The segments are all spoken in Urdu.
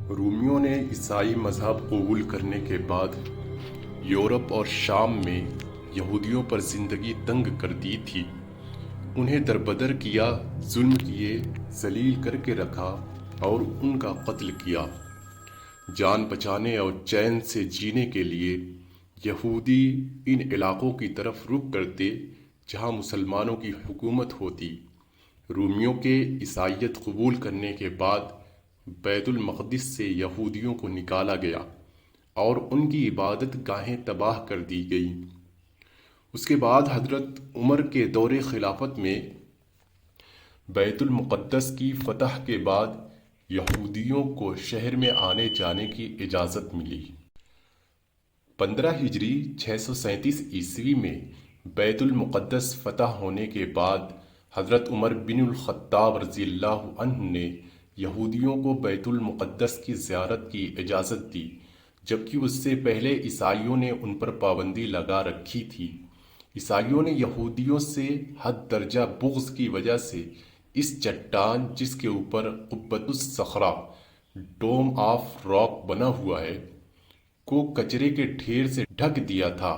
رومیوں نے عیسائی مذہب قبول کرنے کے بعد یورپ اور شام میں یہودیوں پر زندگی تنگ کر دی تھی۔ انہیں دربدر کیا، ظلم کیے، ذلیل کر کے رکھا اور ان کا قتل کیا۔ جان بچانے اور چین سے جینے کے لیے یہودی ان علاقوں کی طرف رخ کرتے جہاں مسلمانوں کی حکومت ہوتی۔ رومیوں کے عیسائیت قبول کرنے کے بعد بیت المقدس سے یہودیوں کو نکالا گیا اور ان کی عبادت گاہیں تباہ کر دی گئیں۔ اس کے بعد حضرت عمر کے دور خلافت میں بیت المقدس کی فتح کے بعد یہودیوں کو شہر میں آنے جانے کی اجازت ملی۔ 15 ہجری 637 عیسوی میں بیت المقدس فتح ہونے کے بعد حضرت عمر بن الخطاب رضی اللہ عنہ نے یہودیوں کو بیت المقدس کی زیارت کی اجازت دی، جبکہ اس سے پہلے عیسائیوں نے ان پر پابندی لگا رکھی تھی۔ عیسائیوں نے یہودیوں سے حد درجہ بغض کی وجہ سے اس چٹان جس کے اوپر قبۃ الصخرہ ڈوم آف راک بنا ہوا ہے کو کچرے کے ڈھیر سے ڈھک دیا تھا،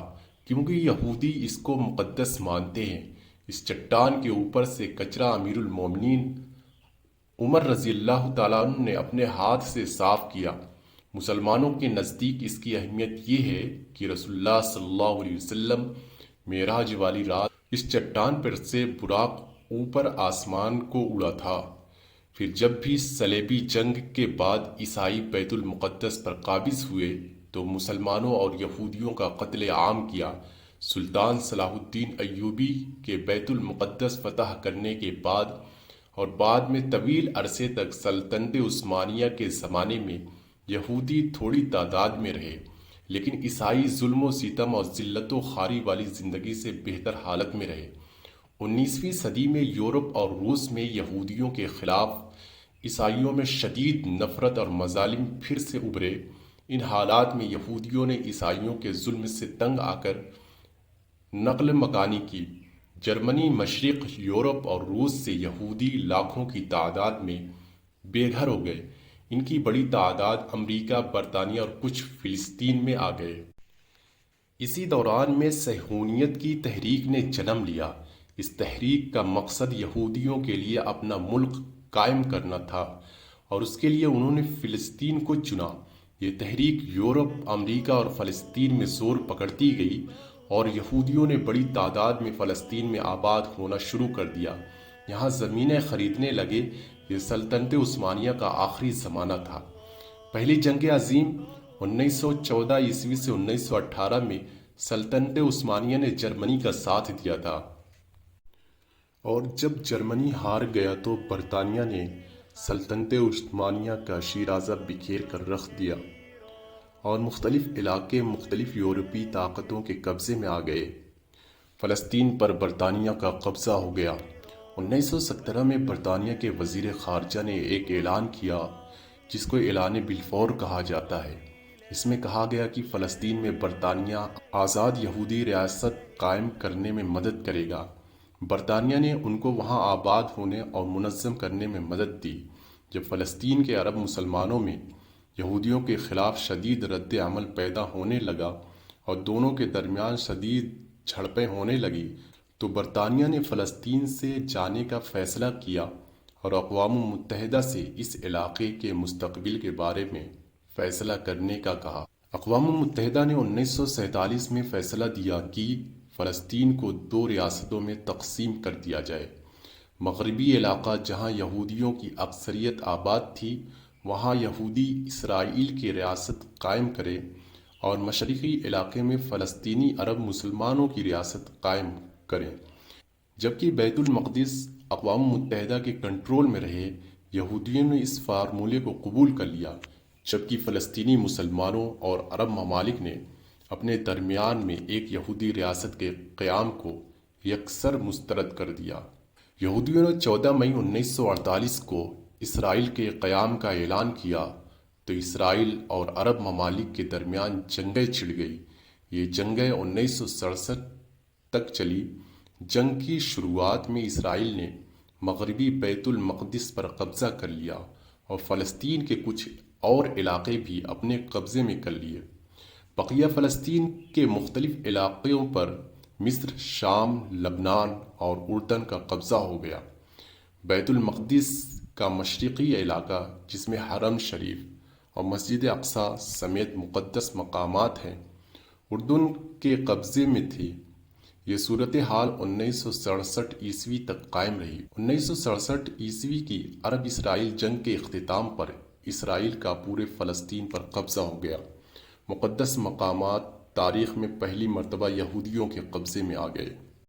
کیونکہ یہودی اس کو مقدس مانتے ہیں۔ اس چٹان کے اوپر سے کچرا امیر المومنین عمر رضی اللہ تعالیٰ عنہ نے اپنے ہاتھ سے صاف کیا۔ مسلمانوں کے نزدیک اس کی اہمیت یہ ہے کہ رسول اللہ صلی اللہ علیہ وسلم معراج والی رات اس چٹان پر سے براق اوپر آسمان کو اڑا تھا۔ پھر جب بھی صلیبی جنگ کے بعد عیسائی بیت المقدس پر قابض ہوئے تو مسلمانوں اور یہودیوں کا قتل عام کیا۔ سلطان صلاح الدین ایوبی کے بیت المقدس فتح کرنے کے بعد اور بعد میں طویل عرصے تک سلطنت عثمانیہ کے زمانے میں یہودی تھوڑی تعداد میں رہے، لیکن عیسائی ظلم و ستم اور ذلت و خواری والی زندگی سے بہتر حالت میں رہے۔ 19ویں صدی میں یورپ اور روس میں یہودیوں کے خلاف عیسائیوں میں شدید نفرت اور مظالم پھر سے ابھرے۔ ان حالات میں یہودیوں نے عیسائیوں کے ظلم سے تنگ آ کر نقل مکانی کی۔ جرمنی، مشرق یورپ اور روس سے یہودی لاکھوں کی تعداد میں بے گھر ہو گئے۔ ان کی بڑی تعداد امریکہ، برطانیہ اور کچھ فلسطین میں آ گئے۔ اسی دوران میں صہیونیت کی تحریک نے جنم لیا۔ اس تحریک کا مقصد یہودیوں کے لیے اپنا ملک قائم کرنا تھا اور اس کے لیے انہوں نے فلسطین کو چنا۔ یہ تحریک یورپ، امریکہ اور فلسطین میں زور پکڑتی گئی اور یہودیوں نے بڑی تعداد میں فلسطین میں آباد ہونا شروع کر دیا۔ یہاں زمینیں خریدنے لگے۔ یہ سلطنت عثمانیہ کا آخری زمانہ تھا۔ پہلی جنگ عظیم 1914 عیسوی سے 1918 میں سلطنت عثمانیہ نے جرمنی کا ساتھ دیا تھا، اور جب جرمنی ہار گیا تو برطانیہ نے سلطنت عثمانیہ کا شیرازہ بکھیر کر رکھ دیا اور مختلف علاقے مختلف یورپی طاقتوں کے قبضے میں آ گئے۔ فلسطین پر برطانیہ کا قبضہ ہو گیا۔ 1917 میں برطانیہ کے وزیر خارجہ نے ایک اعلان کیا جس کو اعلان بلفور کہا جاتا ہے۔ اس میں کہا گیا کہ فلسطین میں برطانیہ آزاد یہودی ریاست قائم کرنے میں مدد کرے گا۔ برطانیہ نے ان کو وہاں آباد ہونے اور منظم کرنے میں مدد دی۔ جب فلسطین کے عرب مسلمانوں میں یہودیوں کے خلاف شدید رد عمل پیدا ہونے لگا اور دونوں کے درمیان شدید جھڑپیں ہونے لگی تو برطانیہ نے فلسطین سے جانے کا فیصلہ کیا اور اقوام متحدہ سے اس علاقے کے مستقبل کے بارے میں فیصلہ کرنے کا کہا۔ اقوام متحدہ نے 1947 میں فیصلہ دیا کہ فلسطین کو 2 ریاستوں میں تقسیم کر دیا جائے۔ مغربی علاقہ جہاں یہودیوں کی اکثریت آباد تھی وہاں یہودی اسرائیل کی ریاست قائم کرے اور مشرقی علاقے میں فلسطینی عرب مسلمانوں کی ریاست قائم کریں، جبکہ بیت المقدس اقوام متحدہ کے کنٹرول میں رہے۔ یہودیوں نے اس فارمولے کو قبول کر لیا، جبکہ فلسطینی مسلمانوں اور عرب ممالک نے اپنے درمیان میں ایک یہودی ریاست کے قیام کو یکسر مسترد کر دیا۔ یہودیوں نے 14 مئی 1948 کو اسرائیل کے قیام کا اعلان کیا تو اسرائیل اور عرب ممالک کے درمیان جنگیں چھڑ گئی۔ یہ جنگیں 1967 تک چلی۔ جنگ کی شروعات میں اسرائیل نے مغربی بیت المقدس پر قبضہ کر لیا اور فلسطین کے کچھ اور علاقے بھی اپنے قبضے میں کر لیے۔ بقیہ فلسطین کے مختلف علاقوں پر مصر، شام، لبنان اور اردن کا قبضہ ہو گیا۔ بیت المقدس کا مشرقی علاقہ، جس میں حرم شریف اور مسجد اقصیٰ سمیت مقدس مقامات ہیں، اردن کے قبضے میں تھی۔ یہ صورتحال 1967 تک قائم رہی۔ 1967 کی عرب اسرائیل جنگ کے اختتام پر اسرائیل کا پورے فلسطین پر قبضہ ہو گیا۔ مقدس مقامات تاریخ میں پہلی مرتبہ یہودیوں کے قبضے میں آ گئے۔